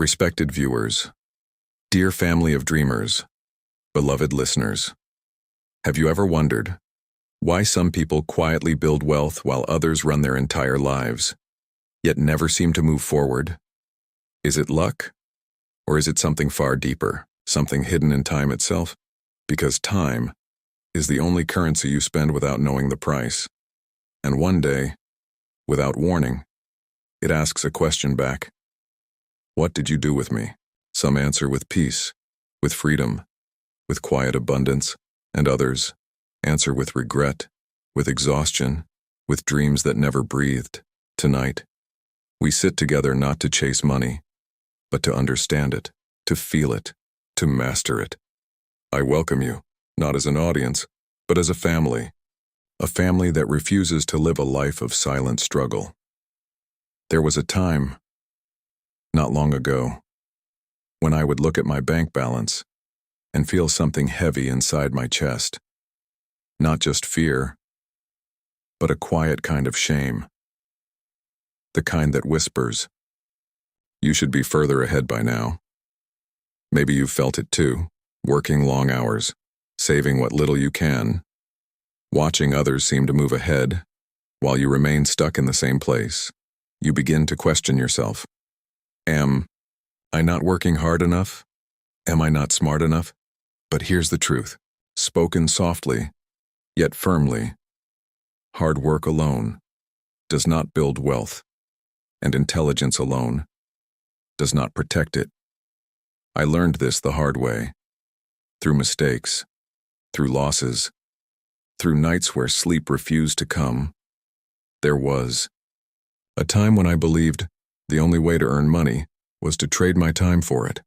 Respected viewers, dear family of dreamers, beloved listeners, have you ever wondered why some people quietly build wealth while others run their entire lives, yet never seem to move forward? Is it luck? Or is it something far deeper, something hidden in time itself? Because time is the only currency you spend without knowing the price. And one day, without warning, it asks a question back. What did you do with me? Some answer with peace, with freedom, with quiet abundance, and others answer with regret, with exhaustion, with dreams that never breathed. Tonight, we sit together not to chase money, but to understand it, to feel it, to master it. I welcome you, not as an audience, but as a family that refuses to live a life of silent struggle. There was a time, not long ago, when I would look at my bank balance and feel something heavy inside my chest. Not just fear, but a quiet kind of shame. The kind that whispers, "You should be further ahead by now." Maybe you've felt it too, working long hours, saving what little you can, watching others seem to move ahead while you remain stuck in the same place. You begin to question yourself. Am I not working hard enough? Am I not smart enough? But here's the truth, spoken softly, yet firmly. Hard work alone does not build wealth, and intelligence alone does not protect it. I learned this the hard way, through mistakes, through losses, through nights where sleep refused to come. There was a time when I believed the only way to earn money was to trade my time for it.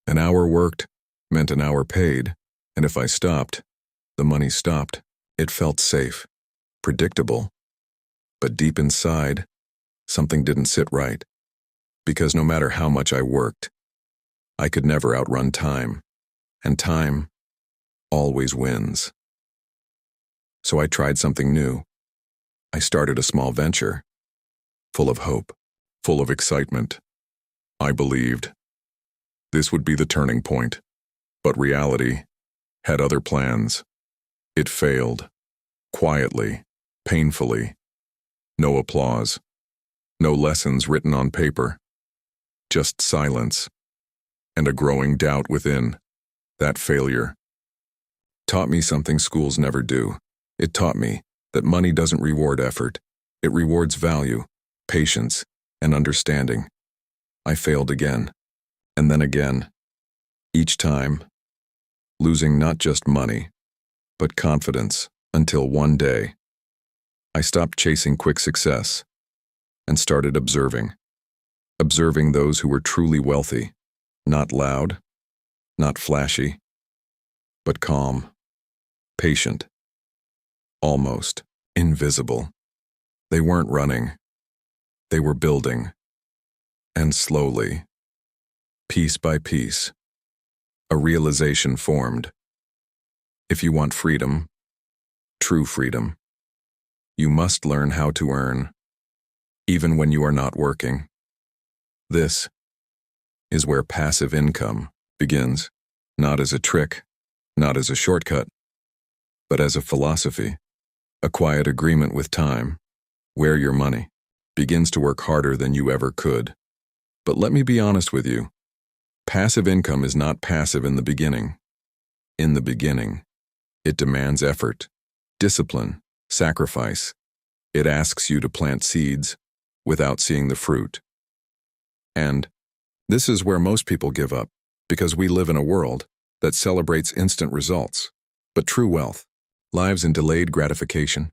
An hour worked meant an hour paid, and if I stopped, the money stopped. It felt safe, predictable, but deep inside, something didn't sit right. Because no matter how much I worked, I could never outrun time, and time always wins. So I tried something new. I started a small venture, full of hope, full of excitement. I believed this would be the turning point, but reality had other plans. It failed, quietly, painfully. No applause, no lessons written on paper, just silence and a growing doubt within. That failure taught me something schools never do. It taught me that money doesn't reward effort. It rewards value, patience, and understanding. I failed again, and then again, each time, losing not just money, but confidence, until one day, I stopped chasing quick success and started observing those who were truly wealthy, not loud, not flashy, but calm, patient, almost invisible. They weren't running, they were building. And slowly, piece by piece, a realization formed. If you want freedom, true freedom, you must learn how to earn, even when you are not working. This is where passive income begins, not as a trick, not as a shortcut, but as a philosophy, a quiet agreement with time, where your money begins to work harder than you ever could. But let me be honest with you, passive income is not passive in the beginning. In the beginning, it demands effort, discipline, sacrifice. It asks you to plant seeds without seeing the fruit. And this is where most people give up, because we live in a world that celebrates instant results. But true wealth lives in delayed gratification.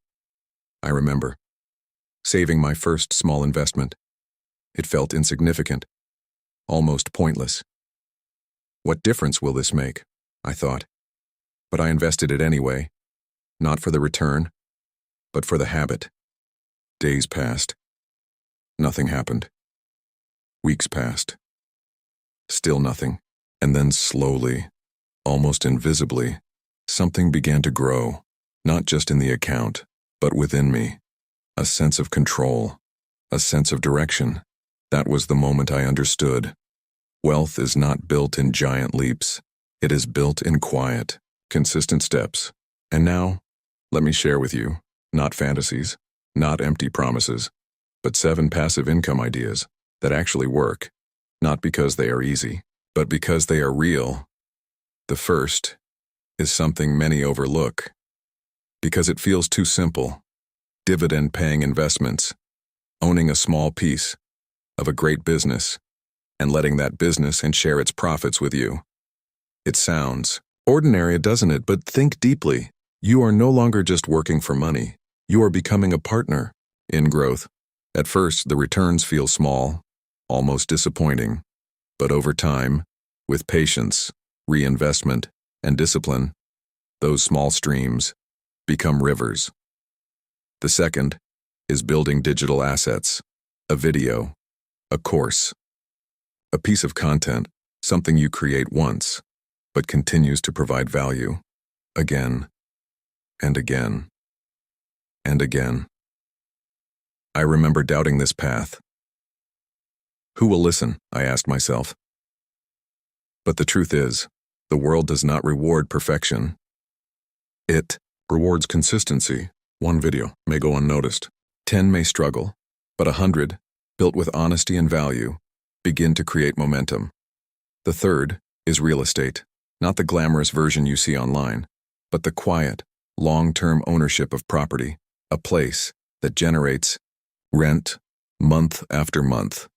I remember saving my first small investment. It felt insignificant, almost pointless. What difference will this make? I thought. But I invested it anyway, not for the return, but for the habit. Days passed. Nothing happened. Weeks passed. Still nothing. And then slowly, almost invisibly, something began to grow, not just in the account, but within me. A sense of control, a sense of direction. That was the moment I understood. Wealth is not built in giant leaps. It is built in quiet, consistent steps. And now, let me share with you, not fantasies, not empty promises, but 7 passive income ideas that actually work, not because they are easy, but because they are real. The first is something many overlook, because it feels too simple. Dividend-paying investments, owning a small piece of a great business, and letting that business and share its profits with you. It sounds ordinary, doesn't it? But think deeply. You are no longer just working for money. You are becoming a partner in growth. At first, the returns feel small, almost disappointing. But over time, with patience, reinvestment, and discipline, those small streams become rivers. The second is building digital assets, a video, a course, a piece of content, something you create once, but continues to provide value again and again and again. I remember doubting this path. Who will listen? I asked myself. But the truth is, the world does not reward perfection. It rewards consistency. 1 video may go unnoticed. 10 may struggle, but 100, built with honesty and value, begin to create momentum. The third is real estate, not the glamorous version you see online, but the quiet, long-term ownership of property, a place that generates rent month after month,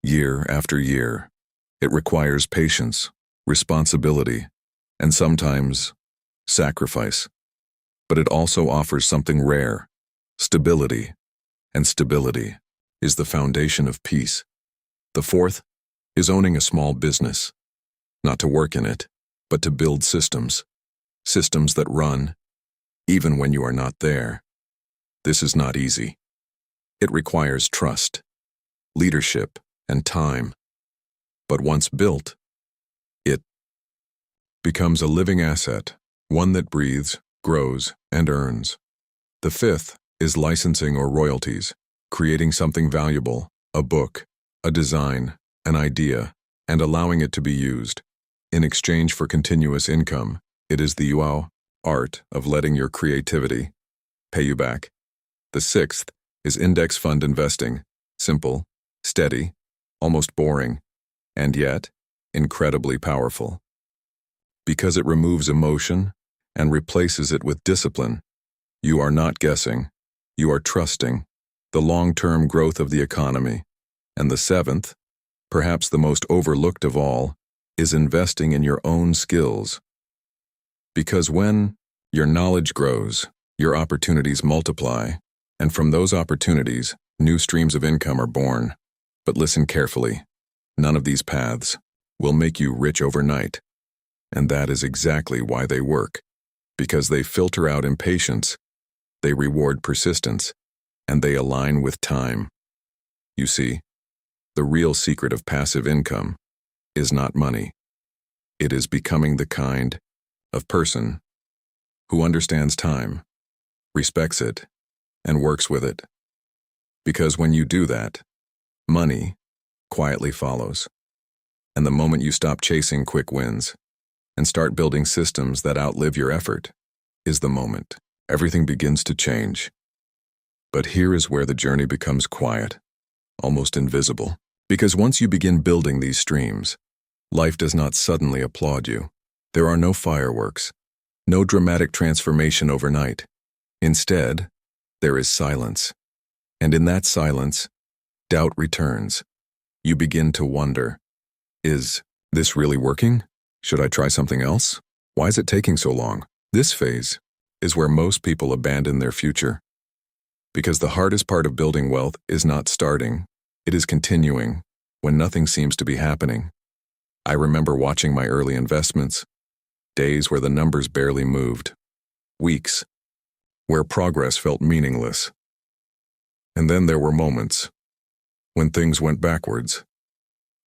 year after year. It requires patience, responsibility, and sometimes sacrifice. But it also offers something rare, stability, and stability is the foundation of peace. The fourth is owning a small business, not to work in it, but to build systems that run even when you are not there. This is not easy. It requires trust, leadership, and time. But once built, it becomes a living asset, one that breathes, grows, and earns. The fifth is licensing or royalties, creating something valuable, a book, a design, an idea, and allowing it to be used. In exchange for continuous income, it is the art of letting your creativity pay you back. The sixth is index fund investing, simple, steady, almost boring, and yet incredibly powerful. Because it removes emotion and replaces it with discipline, you are not guessing, you are trusting the long-term growth of the economy. And the seventh, perhaps the most overlooked of all, is investing in your own skills. Because when your knowledge grows, your opportunities multiply, and from those opportunities, new streams of income are born. But listen carefully. None of these paths will make you rich overnight. And that is exactly why they work. Because they filter out impatience, they reward persistence, and they align with time. You see, the real secret of passive income is not money. It is becoming the kind of person who understands time, respects it, and works with it. Because when you do that, money quietly follows. And the moment you stop chasing quick wins and start building systems that outlive your effort is the moment everything begins to change. But here is where the journey becomes quiet, almost invisible. Because once you begin building these streams, life does not suddenly applaud you. There are no fireworks, no dramatic transformation overnight. Instead, there is silence. And in that silence, doubt returns. You begin to wonder, is this really working? Should I try something else? Why is it taking so long? This phase is where most people abandon their future. Because the hardest part of building wealth is not starting, it is continuing when nothing seems to be happening. I remember watching my early investments, days where the numbers barely moved, weeks where progress felt meaningless. And then there were moments when things went backwards,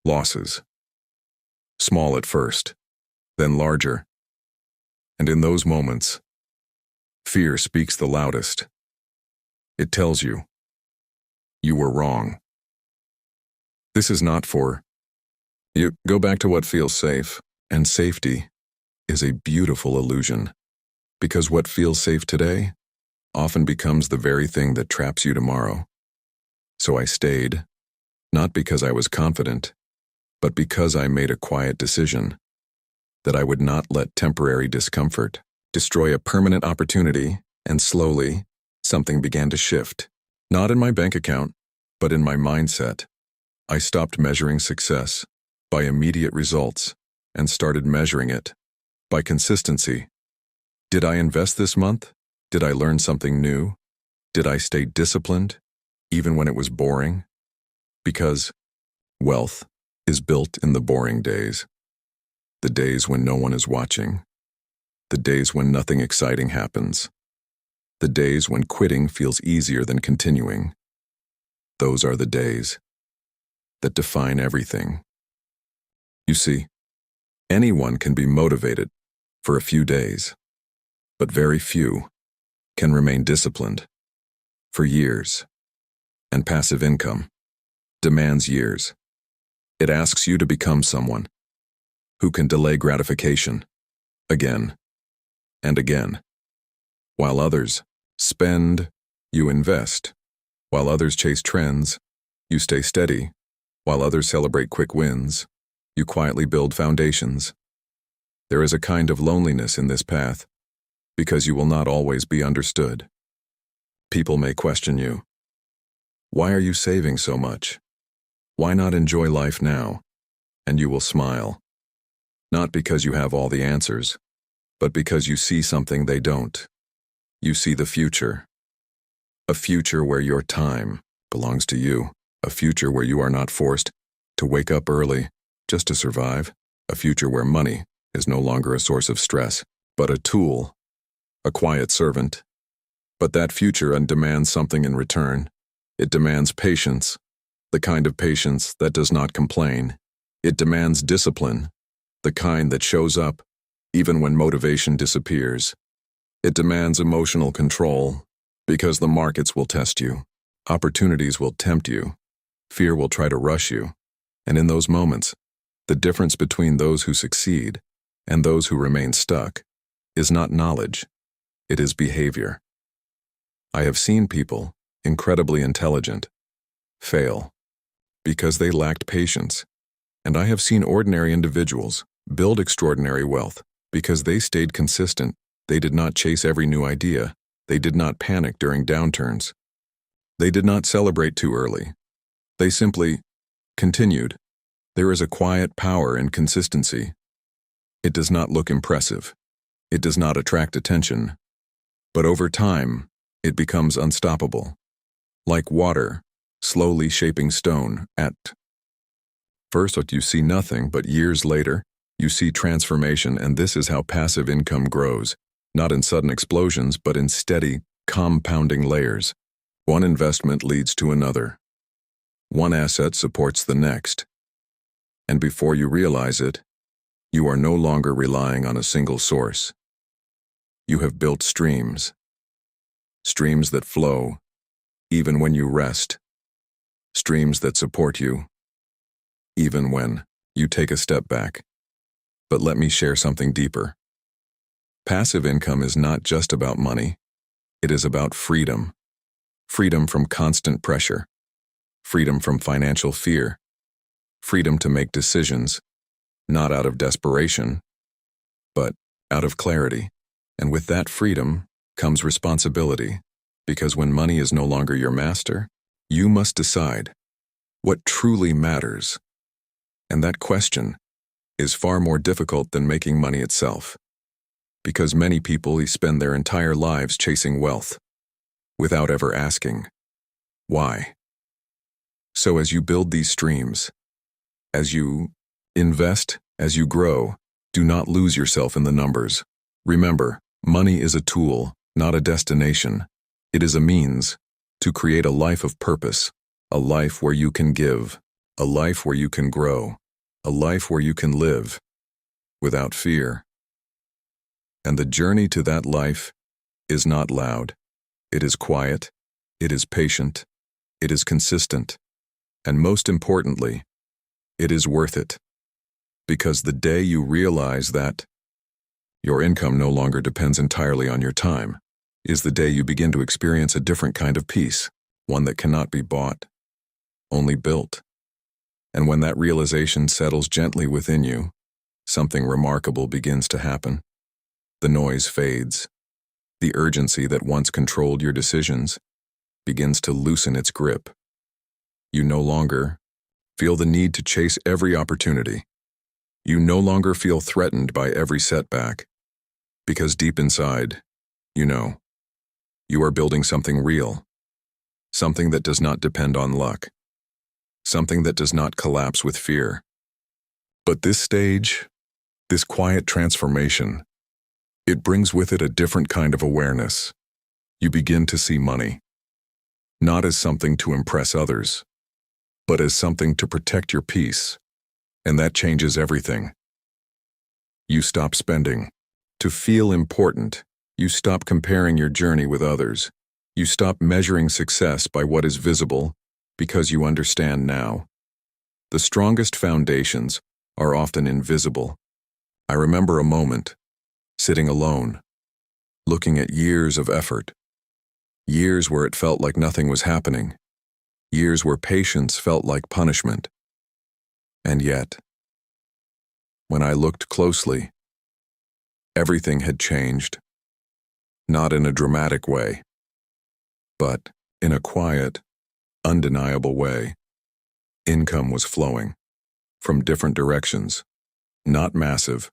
losses, small at first, then larger. And in those moments, fear speaks the loudest. It tells you, you were wrong. This is not for You go back to what feels safe, and safety is a beautiful illusion, because what feels safe today often becomes the very thing that traps you tomorrow. So I stayed, not because I was confident, but because I made a quiet decision that I would not let temporary discomfort destroy a permanent opportunity, and slowly, something began to shift. Not in my bank account, but in my mindset. I stopped measuring success by immediate results and started measuring it by consistency. Did I invest this month? Did I learn something new? Did I stay disciplined, even when it was boring? Because wealth is built in the boring days. The days when no one is watching. The days when nothing exciting happens. The days when quitting feels easier than continuing. Those are the days that define everything. You see, anyone can be motivated for a few days, but very few can remain disciplined for years. And passive income demands years. It asks you to become someone who can delay gratification again and again. While others spend, you invest. While others chase trends, you stay steady. While others celebrate quick wins, you quietly build foundations. There is a kind of loneliness in this path, because you will not always be understood. People may question you. Why are you saving so much? Why not enjoy life now? And you will smile. Not because you have all the answers, but because you see something they don't. You see the future. A future where your time belongs to you. A future where you are not forced to wake up early just to survive. A future where money is no longer a source of stress, but a tool, a quiet servant. But that future demands something in return. It demands patience, the kind of patience that does not complain. It demands discipline, the kind that shows up even when motivation disappears. It demands emotional control, because the markets will test you. Opportunities will tempt you. Fear will try to rush you. And in those moments, the difference between those who succeed and those who remain stuck is not knowledge, it is behavior. I have seen people, incredibly intelligent, fail because they lacked patience. And I have seen ordinary individuals build extraordinary wealth because they stayed consistent. They did not chase every new idea. They did not panic during downturns. They did not celebrate too early. They simply continued. There is a quiet power in consistency. It does not look impressive. It does not attract attention. But over time, it becomes unstoppable. Like water, slowly shaping stone. At first, you see nothing, but years later, you see transformation, and this is how passive income grows, not in sudden explosions, but in steady, compounding layers. One investment leads to another. One asset supports the next. And before you realize it, you are no longer relying on a single source. You have built streams. Streams that flow, even when you rest. Streams that support you, even when you take a step back. But let me share something deeper. Passive income is not just about money. It is about freedom. Freedom from constant pressure. Freedom from financial fear. Freedom to make decisions, not out of desperation, but out of clarity. And with that freedom comes responsibility, because when money is no longer your master, you must decide what truly matters. And that question is far more difficult than making money itself, because many people spend their entire lives chasing wealth without ever asking, why? So as you build these streams, as you invest, as you grow, do not lose yourself in the numbers. Remember, money is a tool, not a destination. It is a means to create a life of purpose, a life where you can give, a life where you can grow, a life where you can live without fear. And the journey to that life is not loud. It is quiet, it is patient, it is consistent, and most importantly, it is worth it. Because the day you realize that your income no longer depends entirely on your time is the day you begin to experience a different kind of peace, one that cannot be bought, only built. And when that realization settles gently within you, something remarkable begins to happen. The noise fades. The urgency that once controlled your decisions begins to loosen its grip. You no longer feel the need to chase every opportunity. You no longer feel threatened by every setback, because deep inside, you know, you are building something real, something that does not depend on luck, something that does not collapse with fear. But this stage, this quiet transformation, it brings with it a different kind of awareness. You begin to see money, not as something to impress others, but as something to protect your peace, and that changes everything. You stop spending to feel important. You stop comparing your journey with others. You stop measuring success by what is visible, because you understand now. The strongest foundations are often invisible. I remember a moment, sitting alone, looking at years of effort, years where it felt like nothing was happening, years where patience felt like punishment. And yet, when I looked closely, everything had changed. Not in a dramatic way, but in a quiet, undeniable way. Income was flowing from different directions, not massive,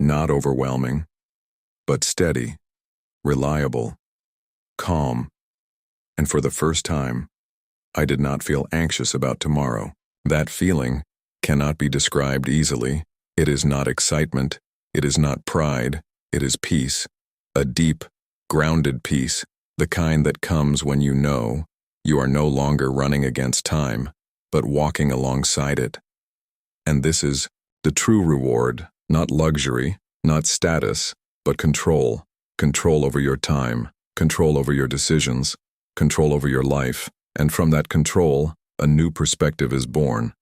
not overwhelming, but steady, reliable, calm, and for the first time, I did not feel anxious about tomorrow. That feeling cannot be described easily. It is not excitement, it is not pride, it is peace, a deep, grounded peace, the kind that comes when you know you are no longer running against time, but walking alongside it. And this is the true reward, not luxury, not status, but control. Control over your time, control over your decisions, control over your life, and from that control, a new perspective is born.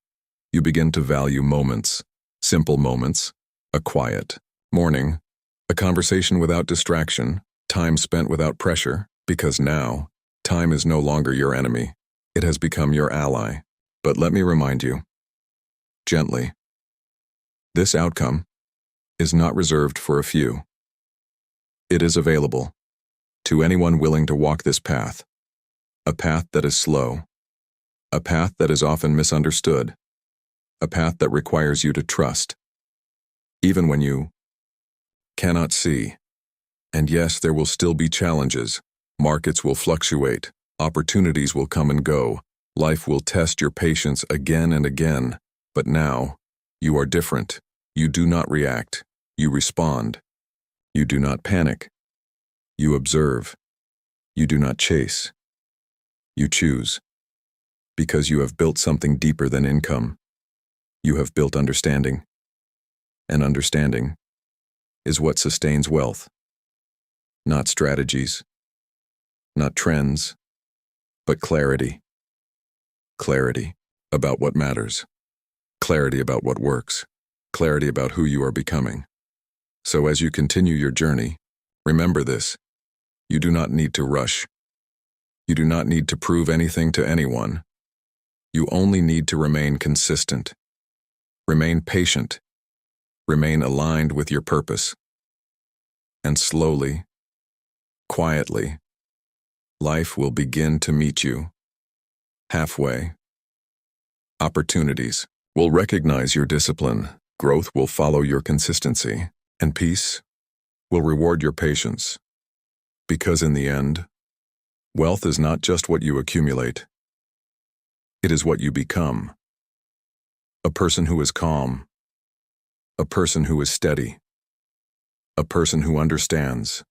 You begin to value moments, simple moments, a quiet morning, a conversation without distraction, time spent without pressure, because now, time is no longer your enemy. It has become your ally. But let me remind you, gently, this outcome is not reserved for a few. It is available to anyone willing to walk this path, a path that is slow, a path that is often misunderstood, a path that requires you to trust, even when you cannot see. And yes, there will still be challenges. Markets will fluctuate, opportunities will come and go, life will test your patience again and again. But now, you are different. You do not react. You respond. You do not panic. You observe. You do not chase. You choose. Because you have built something deeper than income. You have built understanding. And understanding is what sustains wealth. Not strategies, not trends, but clarity. Clarity about what matters. Clarity about what works. Clarity about who you are becoming. So as you continue your journey, remember this. You do not need to rush. You do not need to prove anything to anyone. You only need to remain consistent. Remain patient. Remain aligned with your purpose. And slowly, quietly, life will begin to meet you halfway. Opportunities will recognize your discipline, growth will follow your consistency, and peace will reward your patience. Because in the end, wealth is not just what you accumulate, it is what you become. A person who is calm, a person who is steady, a person who understands.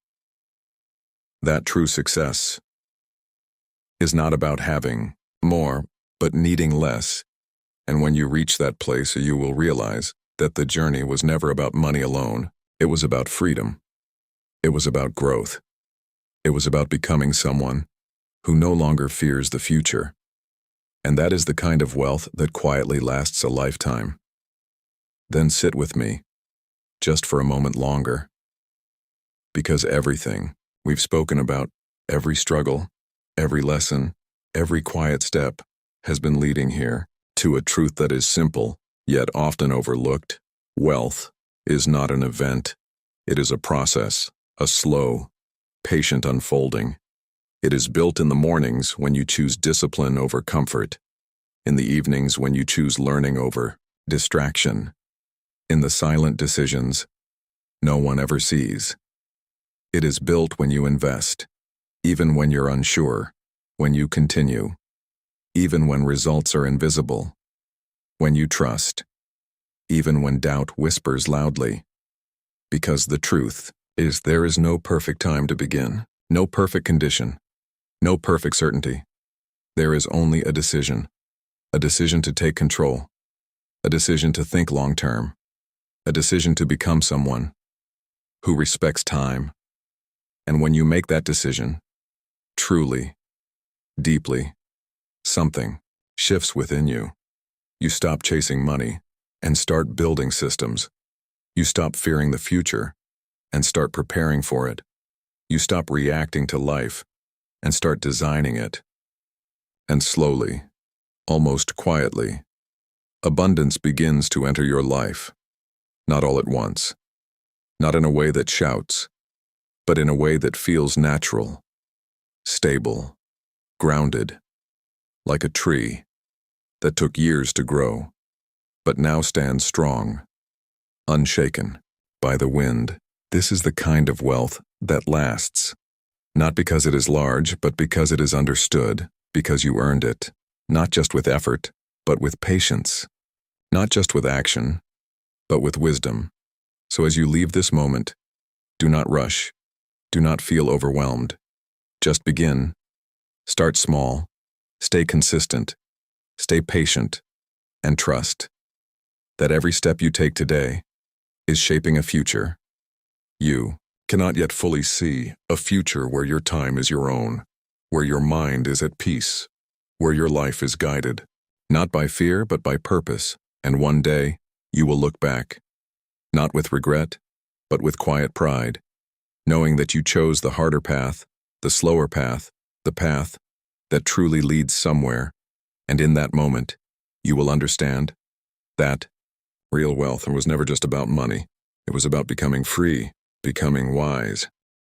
That true success is not about having more, but needing less. And when you reach that place, you will realize that the journey was never about money alone. It was about freedom. It was about growth. It was about becoming someone who no longer fears the future. And that is the kind of wealth that quietly lasts a lifetime. Then sit with me, just for a moment longer. Because everything we've spoken about, every struggle, every lesson, every quiet step, has been leading here to a truth that is simple, yet often overlooked. Wealth is not an event. It is a process, a slow, patient unfolding. It is built in the mornings when you choose discipline over comfort, in the evenings when you choose learning over distraction, in the silent decisions no one ever sees. It is built when you invest, even when you're unsure, when you continue, even when results are invisible, when you trust, even when doubt whispers loudly. Because the truth is there is no perfect time to begin, no perfect condition, no perfect certainty. There is only a decision to take control, a decision to think long-term, a decision to become someone who respects time. And when you make that decision, truly, deeply, something shifts within you. You stop chasing money and start building systems. You stop fearing the future and start preparing for it. You stop reacting to life and start designing it. And slowly, almost quietly, abundance begins to enter your life. Not all at once, not in a way that shouts, but in a way that feels natural, stable, grounded, like a tree that took years to grow, but now stands strong, unshaken by the wind. This is the kind of wealth that lasts, not because it is large, but because it is understood, because you earned it, not just with effort, but with patience, not just with action, but with wisdom. So as you leave this moment, do not rush, do not feel overwhelmed. Just begin. Start small, stay consistent, stay patient, and trust that every step you take today is shaping a future you cannot yet fully see, a future where your time is your own, where your mind is at peace, where your life is guided, not by fear but by purpose. And one day, you will look back, not with regret, but with quiet pride, knowing that you chose the harder path, the slower path, the path that truly leads somewhere. And in that moment, you will understand that real wealth was never just about money. It was about becoming free, becoming wise,